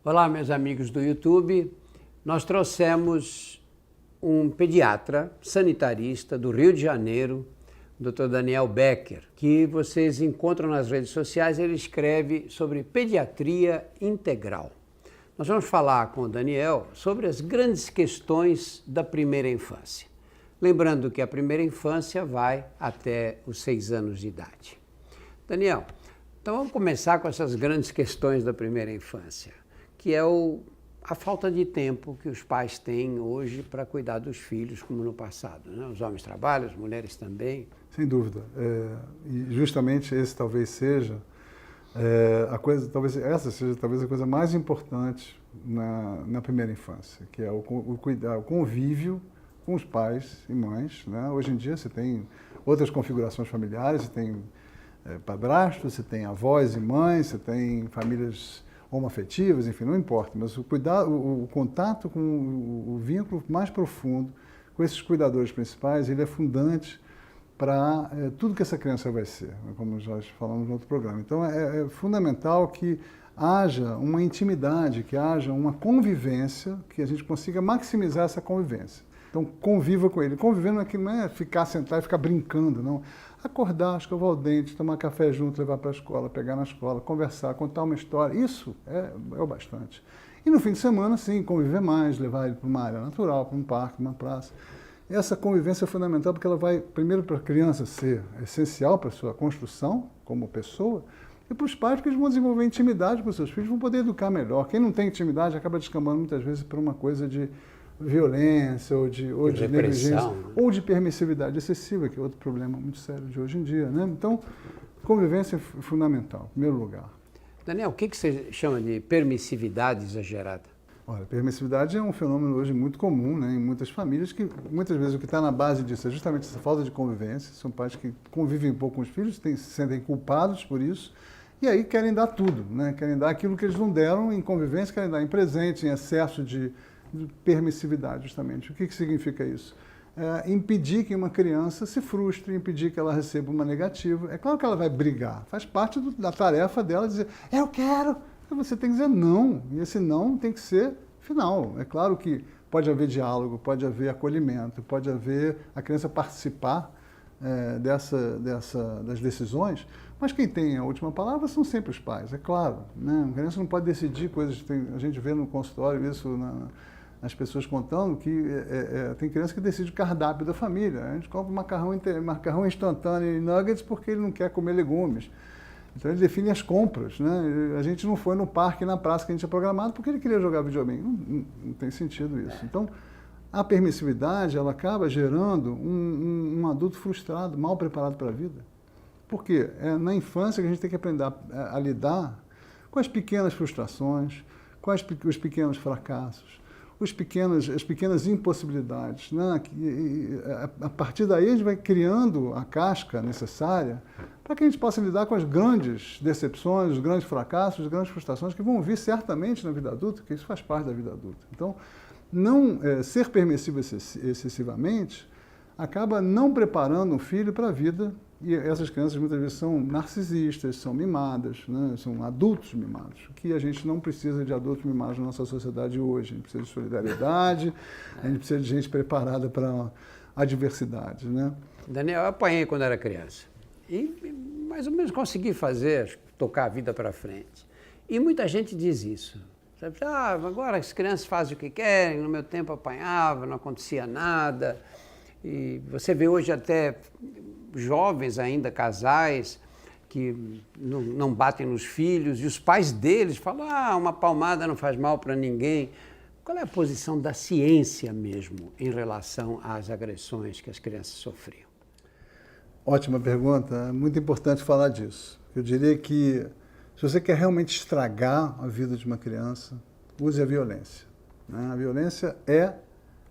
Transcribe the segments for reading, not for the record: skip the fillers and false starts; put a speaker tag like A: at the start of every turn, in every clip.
A: Olá, meus amigos do YouTube. Nós trouxemos um pediatra sanitarista do Rio de Janeiro, o Dr. Daniel Becker, que vocês encontram nas redes sociais. Ele escreve sobre pediatria integral. Nós vamos falar com o Daniel sobre as grandes questões da primeira infância. Lembrando que a primeira infância vai até os 6 anos de idade. Daniel, então vamos começar com essas grandes questões da primeira infância, que é a falta de tempo que os pais têm hoje para cuidar dos filhos, como no passado, né? Os homens trabalham, as mulheres também.
B: Sem dúvida. E justamente esse talvez seja a coisa, talvez essa seja talvez a coisa mais importante na primeira infância, que é o convívio com os pais e mães, né? Hoje em dia você tem outras configurações familiares, você tem padrasto, você tem avós e mães, você tem famílias homoafetivas, enfim, não importa, mas o contato com o vínculo mais profundo com esses cuidadores principais, ele é fundante para tudo que essa criança vai ser, como já falamos no outro programa. Então é fundamental que haja uma intimidade, que haja uma convivência, que a gente consiga maximizar essa convivência. Então conviva com ele. Conviver não é ficar sentado e ficar brincando, não. Acordar, escovar o dente, tomar café junto, levar para a escola, pegar na escola, conversar, contar uma história, isso é o bastante. E no fim de semana, sim, conviver mais, levar ele para uma área natural, para um parque, uma praça. Essa convivência é fundamental porque ela vai, primeiro, para a criança ser essencial para a sua construção como pessoa, e para os pais, porque eles vão desenvolver intimidade com os seus filhos, vão poder educar melhor. Quem não tem intimidade acaba descambando muitas vezes para uma coisa de violência, ou de negligência, ou de permissividade excessiva, que é outro problema muito sério de hoje em dia, né? Então, convivência é fundamental, em primeiro lugar.
A: Daniel, o que você chama de permissividade exagerada?
B: Olha, permissividade é um fenômeno hoje muito comum, né, em muitas famílias, que muitas vezes o que está na base disso é justamente essa falta de convivência. São pais que convivem um pouco com os filhos, se sentem culpados por isso, e aí querem dar tudo, né? Querem dar aquilo que eles não deram em convivência, querem dar em presente, em excesso de permissividade, justamente. O que significa isso? Impedir que uma criança se frustre, impedir que ela receba uma negativa. É claro que ela vai brigar, faz parte da tarefa dela dizer, eu quero, e você tem que dizer não, e esse não tem que ser final. É claro que pode haver diálogo, pode haver acolhimento, pode haver a criança participar das decisões, mas quem tem a última palavra são sempre os pais, é claro, né? A criança não pode decidir coisas, a gente vê no consultório isso, as pessoas contando que tem criança que decide o cardápio da família. A gente compra macarrão instantâneo e nuggets porque ele não quer comer legumes. Então ele define as compras, né? A gente não foi no parque, na praça que a gente tinha programado porque ele queria jogar videogame. Não tem sentido isso. Então a permissividade, ela acaba gerando um adulto frustrado, mal preparado para a vida. Por quê? É na infância que a gente tem que aprender a lidar com as pequenas frustrações, com os pequenos fracassos, as pequenas impossibilidades, né? A partir daí a gente vai criando a casca necessária para que a gente possa lidar com as grandes decepções, os grandes fracassos, as grandes frustrações que vão vir certamente na vida adulta, porque isso faz parte da vida adulta. Então, não ser permissivo excessivamente acaba não preparando um filho para a vida, e essas crianças muitas vezes são narcisistas, são mimadas, né? São adultos mimados, que a gente não precisa de adultos mimados na nossa sociedade hoje. A gente precisa de solidariedade, a gente precisa de gente preparada para a diversidade, né?
A: Daniel, eu apanhei quando era criança e mais ou menos consegui tocar a vida para frente. E muita gente diz isso. Sabe? Agora as crianças fazem o que querem, no meu tempo apanhava, não acontecia nada. E você vê hoje até jovens ainda, casais, que não batem nos filhos, e os pais deles falam, uma palmada não faz mal para ninguém. Qual é a posição da ciência mesmo em relação às agressões que as crianças sofriam?
B: Ótima pergunta, é muito importante falar disso. Eu diria que se você quer realmente estragar a vida de uma criança, use a violência, né? A violência é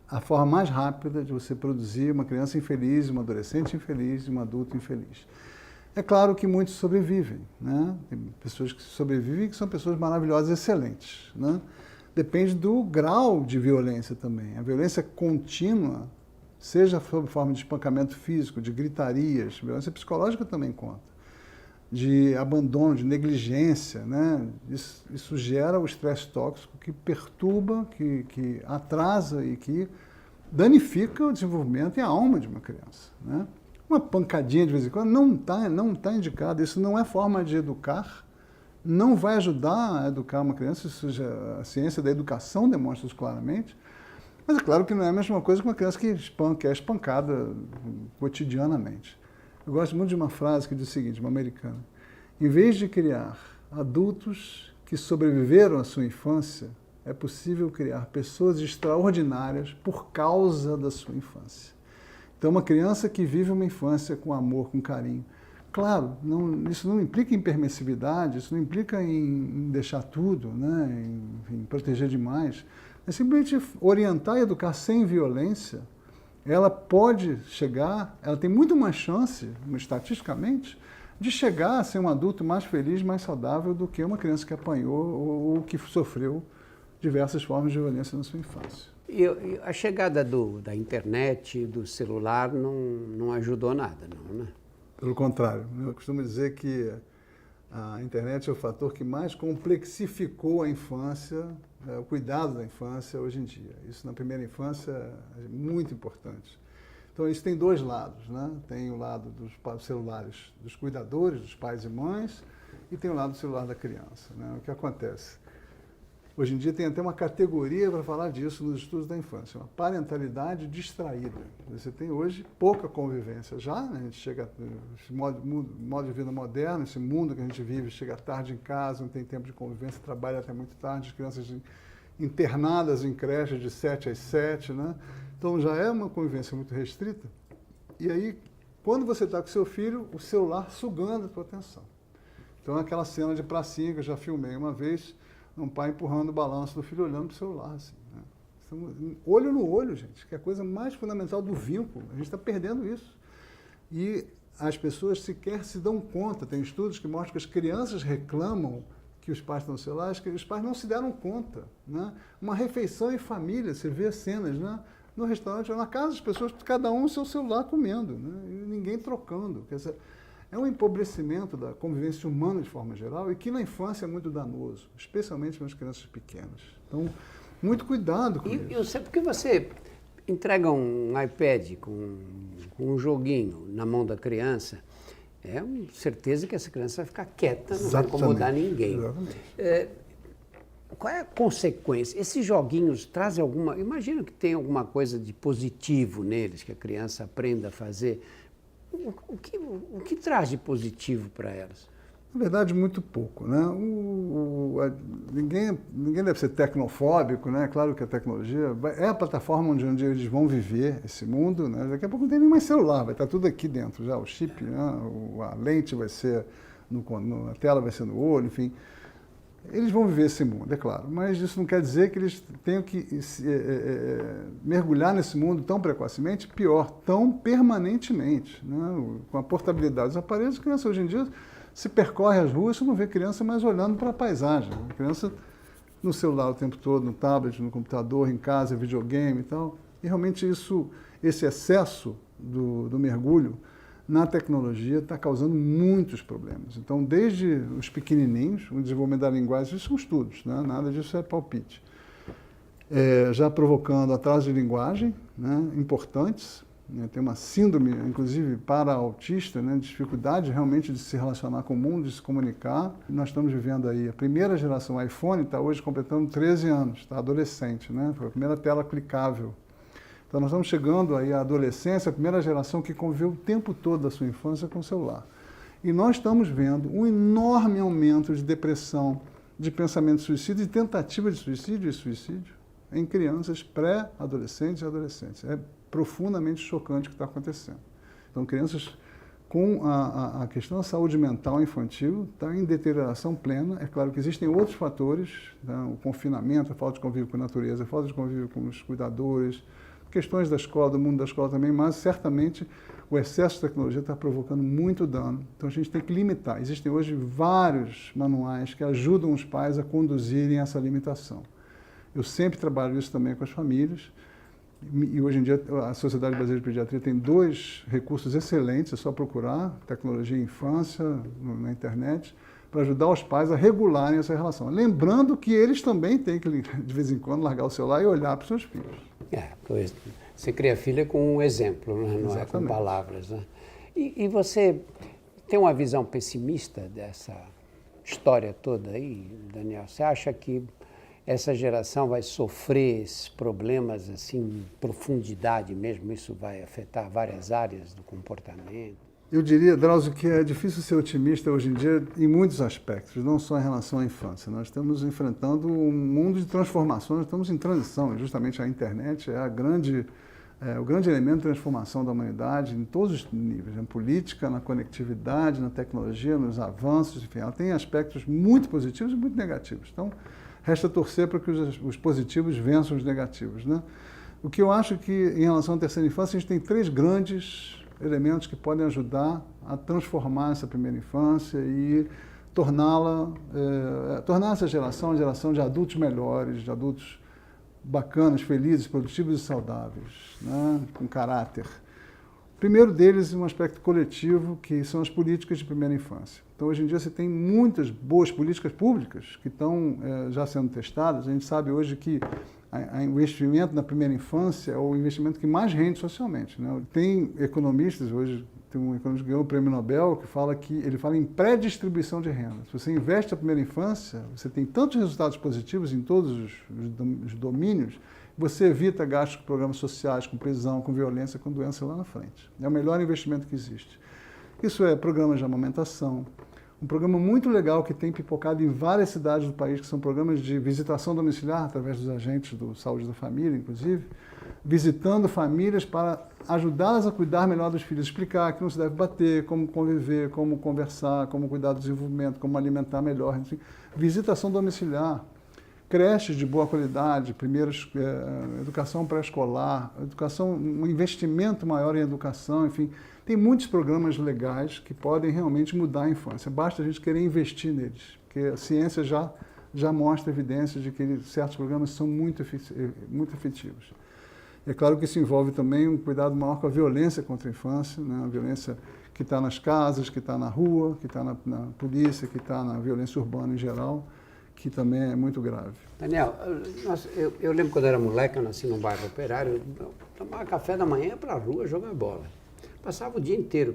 B: a forma mais rápida de você produzir uma criança infeliz, uma adolescente infeliz, um adulto infeliz. É claro que muitos sobrevivem, né? Tem pessoas que sobrevivem que são pessoas maravilhosas, excelentes, né? Depende do grau de violência também. A violência contínua, seja sob forma de espancamento físico, de gritarias, violência psicológica também conta. de abandono, de negligência, né? Isso gera o estresse tóxico que perturba, que atrasa e que danifica o desenvolvimento e a alma de uma criança, né? Uma pancadinha de vez em quando não tá indicado. Isso não é forma de educar, não vai ajudar a educar uma criança. Isso a ciência da educação demonstra isso claramente. Mas é claro que não é a mesma coisa que uma criança que é espancada cotidianamente. Eu gosto muito de uma frase que diz o seguinte, uma americana: em vez de criar adultos que sobreviveram à sua infância, é possível criar pessoas extraordinárias por causa da sua infância. Então, uma criança que vive uma infância com amor, com carinho. Claro, isso não implica em permissividade, isso não implica em deixar tudo, né? em proteger demais. É simplesmente orientar e educar sem violência. Ela pode chegar, ela tem muito mais chance, estatisticamente, de chegar a ser um adulto mais feliz, mais saudável do que uma criança que apanhou ou que sofreu diversas formas de violência na sua infância.
A: E a chegada da internet, do celular, não ajudou nada, não, né?
B: Pelo contrário, eu costumo dizer que a internet é o fator que mais complexificou a infância, o cuidado da infância hoje em dia. Isso na primeira infância é muito importante. Então, isso tem dois lados, né? Tem o lado dos celulares dos cuidadores, dos pais e mães, e tem o lado do celular da criança, né? O que acontece? Hoje em dia tem até uma categoria para falar disso nos estudos da infância, uma parentalidade distraída. Você tem hoje pouca convivência já, né? A gente chega, esse modo de vida moderno, esse mundo que a gente vive, chega tarde em casa, não tem tempo de convivência, trabalha até muito tarde, as crianças internadas em creches de 7 às 7, né? Então já é uma convivência muito restrita. E aí, quando você está com seu filho, o celular sugando a tua atenção. Então aquela cena de pracinha que eu já filmei uma vez, um pai empurrando o balanço do filho, olhando para o celular, assim, né? Estamos, olho no olho, gente, que é a coisa mais fundamental do vínculo. A gente está perdendo isso. E as pessoas sequer se dão conta. Tem estudos que mostram que as crianças reclamam que os pais estão no celular, que os pais não se deram conta, né? Uma refeição em família, você vê cenas, né? No restaurante ou na casa, as pessoas, cada um no seu celular comendo, né? E ninguém trocando. Quer dizer, é um empobrecimento da convivência humana de forma geral e que na infância é muito danoso, especialmente nas crianças pequenas. Então, muito cuidado com isso.
A: Eu sei porque você entrega um iPad com um joguinho na mão da criança, é uma certeza que essa criança vai ficar quieta, não vai incomodar ninguém. Qual é a consequência? Esses joguinhos trazem alguma... Imagino que tem alguma coisa de positivo neles, que a criança aprenda a fazer. O que traz de positivo para elas?
B: Na verdade, muito pouco, né? Ninguém deve ser tecnofóbico, né? Claro que a tecnologia é a plataforma onde eles vão viver esse mundo, né? Daqui a pouco não tem nem mais celular, vai estar tudo aqui dentro já, o chip, né? A lente vai ser, a tela vai ser no olho, enfim. Eles vão viver esse mundo, é claro, mas isso não quer dizer que eles tenham que mergulhar nesse mundo tão precocemente, pior, tão permanentemente, né? Com a portabilidade dos aparelhos, a criança hoje em dia se percorre as ruas, você não vê criança mais olhando para a paisagem. A criança no celular o tempo todo, no tablet, no computador, em casa, videogame e tal. E realmente esse excesso do mergulho na tecnologia está causando muitos problemas. Então, desde os pequenininhos, o desenvolvimento da linguagem, isso são estudos, né? Nada disso é palpite. Já provocando atrasos de linguagem, né? Importantes, né? Tem uma síndrome, inclusive, para autista, né? Dificuldade realmente de se relacionar com o mundo, de se comunicar. Nós estamos vivendo aí, a primeira geração iPhone está hoje completando 13 anos, está adolescente, né? Foi a primeira tela clicável. Então, nós estamos chegando aí à adolescência, a primeira geração que conviveu o tempo todo da sua infância com o celular. E nós estamos vendo um enorme aumento de depressão, de pensamento de suicídio, de tentativa de suicídio e suicídio em crianças pré-adolescentes e adolescentes. É profundamente chocante o que está acontecendo. Então, crianças com a questão da saúde mental infantil está em deterioração plena. É claro que existem outros fatores, né? O confinamento, a falta de convívio com a natureza, a falta de convívio com os cuidadores, questões da escola, do mundo da escola também, mas certamente o excesso de tecnologia está provocando muito dano. Então a gente tem que limitar. Existem hoje vários manuais que ajudam os pais a conduzirem essa limitação. Eu sempre trabalho isso também com as famílias. E hoje em dia a Sociedade Brasileira de Pediatria tem 2 recursos excelentes, é só procurar, tecnologia e infância na internet, para ajudar os pais a regularem essa relação. Lembrando que eles também têm que, de vez em quando, largar o celular e olhar para os seus filhos.
A: Pois, você cria filha com um exemplo, né? Não é com palavras. Né? E você tem uma visão pessimista dessa história toda aí, Daniel? Você acha que essa geração vai sofrer esses problemas assim, em profundidade mesmo? Isso vai afetar várias áreas do comportamento?
B: Eu diria, Drauzio, que é difícil ser otimista hoje em dia em muitos aspectos, não só em relação à infância. Nós estamos enfrentando um mundo de transformações, estamos em transição, e justamente a internet é o grande elemento de transformação da humanidade em todos os níveis, na política, na conectividade, na tecnologia, nos avanços, enfim, ela tem aspectos muito positivos e muito negativos. Então, resta torcer para que os positivos vençam os negativos, né? O que eu acho que, em relação à terceira infância, a gente tem 3 grandes elementos que podem ajudar a transformar essa primeira infância e tornar essa geração uma geração de adultos melhores, de adultos bacanas, felizes, produtivos e saudáveis, né? Com caráter. O primeiro deles é um aspecto coletivo, que são as políticas de primeira infância. Então, hoje em dia, você tem muitas boas políticas públicas que estão já sendo testadas. A gente sabe hoje que o investimento na primeira infância é o investimento que mais rende socialmente, né? Tem economistas, hoje tem um economista que ganhou o Prêmio Nobel, ele fala em pré-distribuição de renda. Se você investe na primeira infância, você tem tantos resultados positivos em todos os domínios, você evita gastos com programas sociais, com prisão, com violência, com doença lá na frente. É o melhor investimento que existe. Isso é programas de amamentação, um programa muito legal que tem pipocado em várias cidades do país, que são programas de visitação domiciliar, através dos agentes do Saúde da Família, inclusive, visitando famílias para ajudá-las a cuidar melhor dos filhos, explicar que não se deve bater, como conviver, como conversar, como cuidar do desenvolvimento, como alimentar melhor, enfim. Visitação domiciliar, creches de boa qualidade, educação pré-escolar, um investimento maior em educação, enfim. Tem muitos programas legais que podem realmente mudar a infância. Basta a gente querer investir neles, porque a ciência já mostra evidências de que certos programas são muito efetivos. É claro que isso envolve também um cuidado maior com a violência contra a infância, né? A violência que está nas casas, que está na rua, que está na polícia, que está na violência urbana em geral, que também é muito grave.
A: Daniel, eu lembro quando eu era moleque, eu nasci num bairro operário, eu tomava café da manhã para a rua jogar bola. Passava o dia inteiro.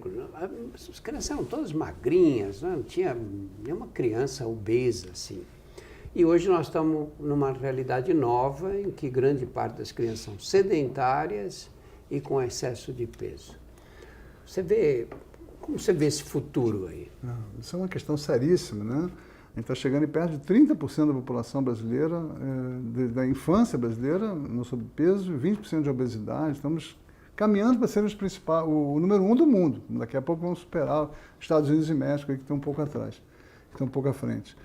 A: As crianças eram todas magrinhas, não tinha nenhuma criança obesa assim. E hoje nós estamos numa realidade nova em que grande parte das crianças são sedentárias e com excesso de peso. Como você vê esse futuro aí?
B: Isso é uma questão seríssima, né? A gente está chegando em perto de 30% da população brasileira, da infância brasileira, no sobrepeso, 20% de obesidade. Estamos caminhando para ser o número 1 do mundo. Daqui a pouco vamos superar os Estados Unidos e México, que estão um pouco atrás, que estão um pouco à frente.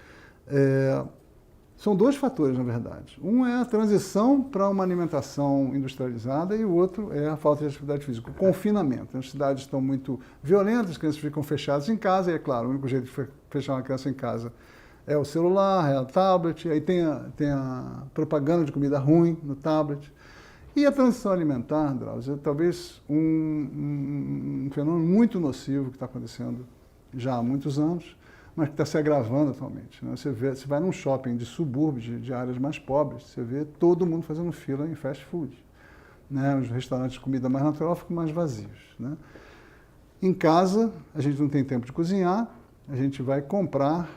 B: São 2 fatores, na verdade. Um é a transição para uma alimentação industrializada e o outro é a falta de atividade física, o confinamento. As cidades estão muito violentas, as crianças ficam fechadas em casa e, é claro, o único jeito de fechar uma criança em casa é o celular, é a tablet, aí tem a propaganda de comida ruim no tablet. E a transição alimentar, Drauzio, é talvez um fenômeno muito nocivo que está acontecendo já há muitos anos, mas que está se agravando atualmente, né? Você vai num shopping de subúrbio, de áreas mais pobres, você vê todo mundo fazendo fila em fast food, né? Os restaurantes de comida mais natural ficam mais vazios, né? Em casa, a gente não tem tempo de cozinhar, a gente vai comprar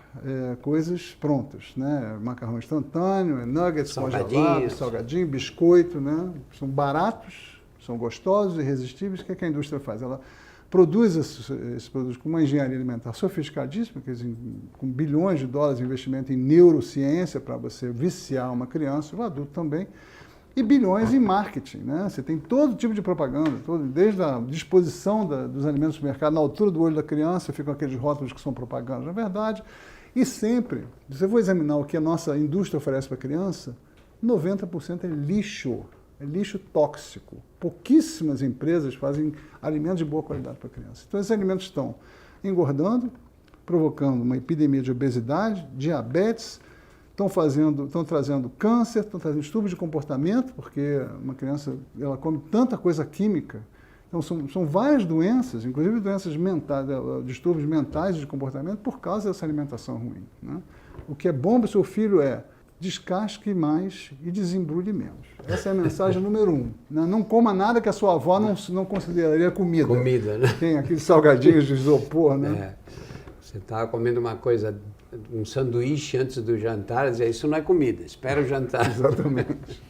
B: coisas prontas, né? Macarrão instantâneo, nuggets congelados, salgadinho, biscoito, né? São baratos, são gostosos, irresistíveis. O que a indústria faz? Ela produz esses produtos com uma engenharia alimentar sofisticadíssima, com bilhões de dólares de investimento em neurociência para você viciar uma criança, o adulto também, e bilhões em marketing, né? Você tem todo tipo de propaganda, desde a disposição dos alimentos no mercado, na altura do olho da criança, ficam aqueles rótulos que são propagandas, na verdade. E sempre, se você for examinar o que a nossa indústria oferece para a criança, 90% é lixo tóxico. Pouquíssimas empresas fazem alimentos de boa qualidade para a criança. Então, esses alimentos estão engordando, provocando uma epidemia de obesidade, diabetes, estão trazendo câncer, estão trazendo distúrbios de comportamento, porque uma criança ela come tanta coisa química. Então, são várias doenças, inclusive doenças mentais, distúrbios mentais de comportamento, por causa dessa alimentação ruim. Né? O que é bom para o seu filho é descasque mais e desembrulhe menos. Essa é a mensagem número 1. Não coma nada que a sua avó não consideraria comida.
A: Comida, né?
B: Tem aqueles salgadinhos de isopor, né?
A: Você estava comendo uma coisa, um sanduíche antes do jantar, dizia, isso não é comida, espera o jantar.
B: Exatamente.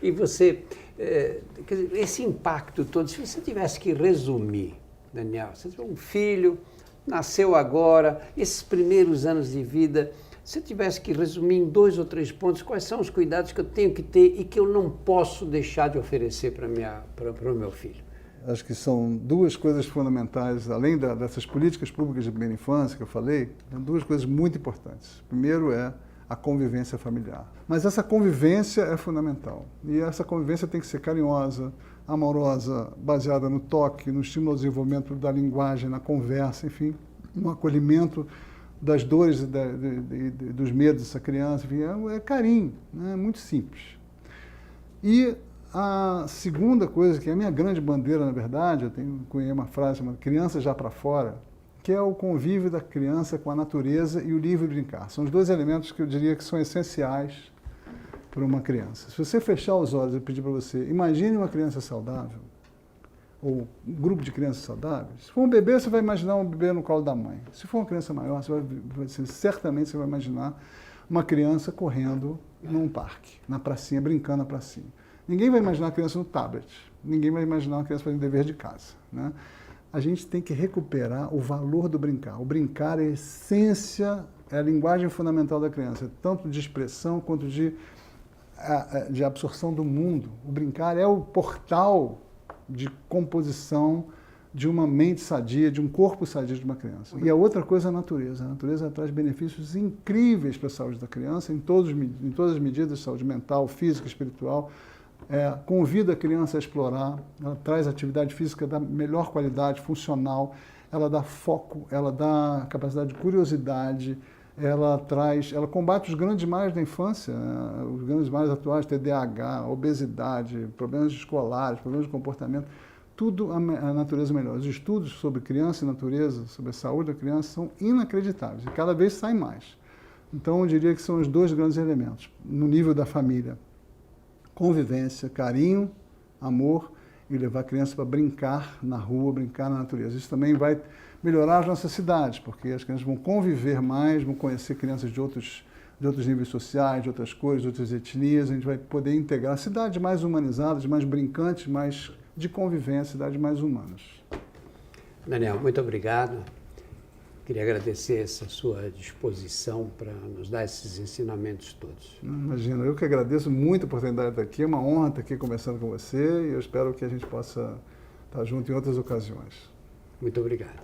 A: E você, quer dizer, esse impacto todo, se você tivesse que resumir, Daniel, você tem um filho, nasceu agora, esses primeiros anos de vida, se eu tivesse que resumir em 2 ou 3 pontos, quais são os cuidados que eu tenho que ter e que eu não posso deixar de oferecer para o meu filho?
B: Acho que são 2 coisas fundamentais, além dessas políticas públicas de primeira infância que eu falei, 2 coisas muito importantes. Primeiro é a convivência familiar. Mas essa convivência é fundamental. E essa convivência tem que ser carinhosa, amorosa, baseada no toque, no estímulo ao desenvolvimento da linguagem, na conversa, enfim, no acolhimento das dores e dos medos dessa criança, enfim, é carinho, né? É muito simples. E a segunda coisa, que é a minha grande bandeira, na verdade, eu cunhei uma frase chamada criança já para fora, que é o convívio da criança com a natureza e o livre brincar. São os 2 elementos que eu diria que são essenciais para uma criança. Se você fechar os olhos e pedir para você, imagine uma criança saudável, ou um grupo de crianças saudáveis. Se for um bebê, você vai imaginar um bebê no colo da mãe. Se for uma criança maior, certamente você vai imaginar uma criança correndo num parque, na pracinha, brincando na pracinha. Ninguém vai imaginar a criança no tablet. Ninguém vai imaginar uma criança fazendo dever de casa, né? A gente tem que recuperar o valor do brincar. O brincar é a essência, é a linguagem fundamental da criança, tanto de expressão quanto de absorção do mundo. O brincar é o portal de composição de uma mente sadia, de um corpo sadio de uma criança. E a outra coisa é a natureza. A natureza traz benefícios incríveis para a saúde da criança, em todas as medidas de saúde mental, física, espiritual. Convida a criança a explorar, ela traz atividade física da melhor qualidade, funcional, ela dá foco, ela dá capacidade de curiosidade, ela combate os grandes males da infância, os grandes males atuais, TDAH, obesidade, problemas escolares, problemas de comportamento, tudo a natureza melhora. Os estudos sobre criança e natureza, sobre a saúde da criança, são inacreditáveis e cada vez saem mais. Então, eu diria que são os 2 grandes elementos, no nível da família. Convivência, carinho, amor e levar a criança para brincar na rua, brincar na natureza. Isso também vai melhorar as nossas cidades, porque as crianças vão conviver mais, vão conhecer crianças de outros níveis sociais, de outras cores, de outras etnias. A gente vai poder integrar cidades mais humanizadas, mais brincantes, mais de convivência, cidades mais humanas.
A: Daniel, muito obrigado. Queria agradecer essa sua disposição para nos dar esses ensinamentos todos.
B: Imagina, eu que agradeço muito a oportunidade de estar aqui. É uma honra estar aqui conversando com você e eu espero que a gente possa estar junto em outras ocasiões.
A: Muito obrigado.